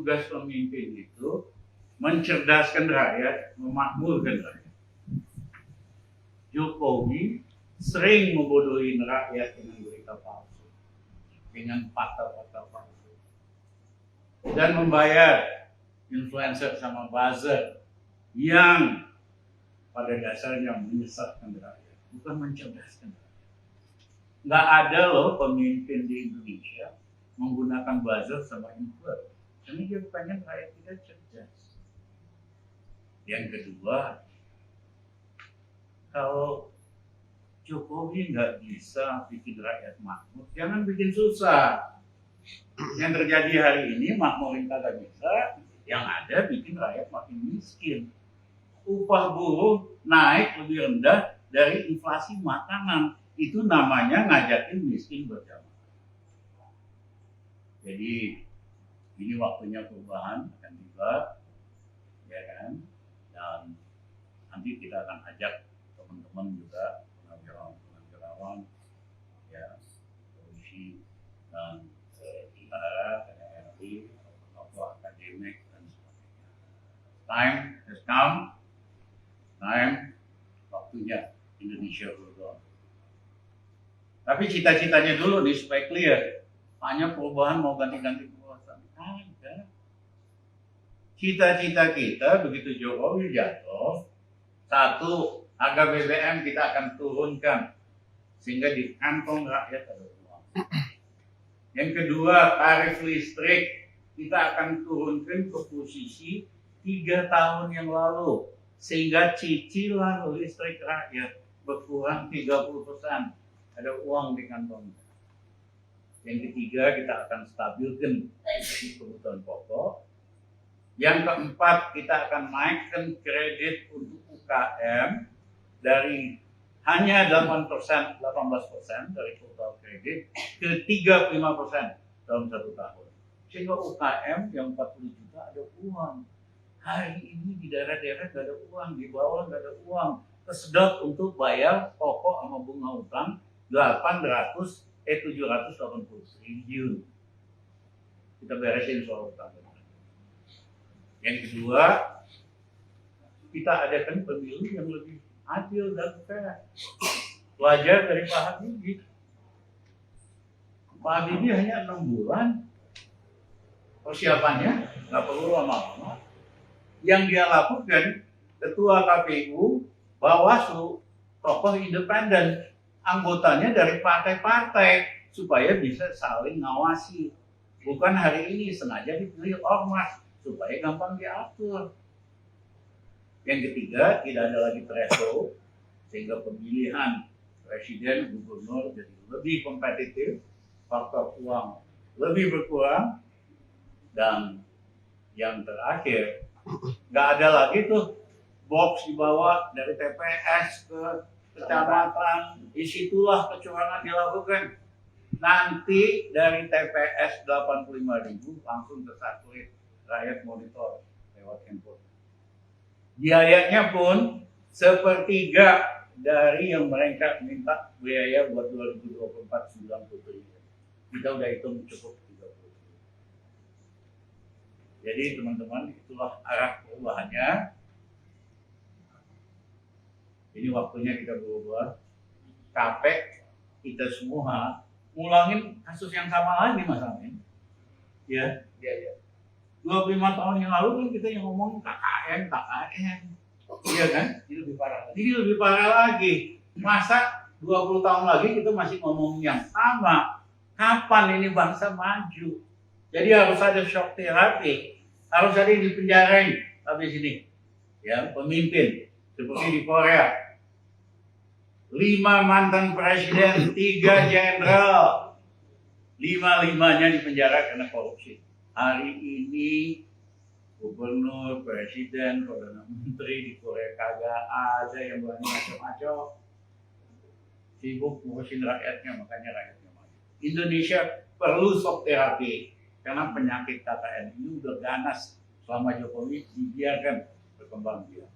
tugas pemimpin itu mencerdaskan rakyat, memakmurkan rakyat. Jokowi sering membodohi rakyat dengan berita palsu, dengan fakta-fakta palsu, dan membayar influencer sama buzzer yang pada dasarnya menyesatkan rakyat, bukan mencerdaskan rakyat. Nggak ada loh pemimpin di Indonesia menggunakan buzzer sama influencer, karena dia pengen rakyat kita cerdas. Yang kedua, kalau Jokowi nggak bisa bikin rakyat makmur, jangan bikin susah. Yang terjadi hari ini makmurin kagak bisa, yang ada bikin rakyat makin miskin. Upah buruh naik lebih rendah dari inflasi makanan, itu namanya ngajakin miskin berjamaah. Jadi ini waktunya perubahan akan tiba, ya kan? Dan nanti kita akan ajak teman-teman juga, pengajaran, ya, polisi dan tentara, TNI, tokoh akademik dan sebagainya. Time has come, time waktunya Indonesia berubah. Tapi cita-citanya dulu nih supaya clear, hanya perubahan mau ganti-ganti kekuasaan. Ada. Cita-cita kita begitu Jokowi jatuh, satu, harga BBM kita akan turunkan sehingga di kantong rakyat ada uang. Yang kedua, tarif listrik kita akan turunkan ke posisi 3 tahun yang lalu sehingga cicilan listrik rakyat berkurang 30%. Ada uang di kantong. Yang ketiga, kita akan stabilkan kebutuhan pokok. Yang keempat, kita akan naikkan kredit untuk UKM dari hanya 18% dari total kredit ke 35% dalam 1 tahun. Sehingga UKM yang 40 juta ada uang. Hari ini di daerah-daerah nggak ada uang, di bawah nggak ada uang. Kesedot untuk bayar pokok sama bunga utang 780 triliun. Kita beresin soal utang. Yang kedua, kita adakan pemilu yang lebih adil dan fair. Belajar dari Pak Habibie. Pak Habibie hanya 6 bulan persiapannya, nggak perlu lama-lama. Yang dia lakukan, Ketua KPU, Bawaslu, tokoh independen, anggotanya dari partai-partai supaya bisa saling ngawasi. Bukan hari ini sengaja dipilih ormas supaya gampang diatur. Yang ketiga, tidak ada lagi threshold sehingga pemilihan presiden, gubernur jadi lebih kompetitif, faktor uang lebih berkurang, dan yang terakhir, nggak ada lagi tuh box dibawa dari TPS ke kecamatan, disitulah kecurangan dilakukan. Nanti dari TPS 85.000 langsung ke satelit, rakyat monitor lewat handphone. Biayanya pun sepertiga dari yang mereka minta biaya buat 2024 90 triliun. Kita udah hitung cukup 30 triliun. Jadi teman-teman, itulah arah perubahannya. Ini waktunya kita berubah. Capek kita semua ngulangin kasus yang sama lagi Mas Amin. Ya. 25 tahun yang lalu kan kita yang ngomong KKN. Iya kan? Ini lebih parah lagi. Ini lebih parah lagi. Masa 20 tahun lagi kita masih ngomong yang sama? Kapan ini bangsa maju? Jadi harus ada shock therapy. Harus ada yang dipenjarain habis ini. Ya, pemimpin seperti di Korea. 5 mantan presiden, 3 jenderal. 5-5-nya dipenjara karena korupsi. Hari ini gubernur, presiden, perdana menteri di Korea kagak ada yang berani macam-macam. Sibuk ngurusin rakyatnya, makanya rakyatnya maju. Indonesia perlu shock therapy karena penyakit KKN ini udah ganas selama Jokowi dibiarkan berkembang biak.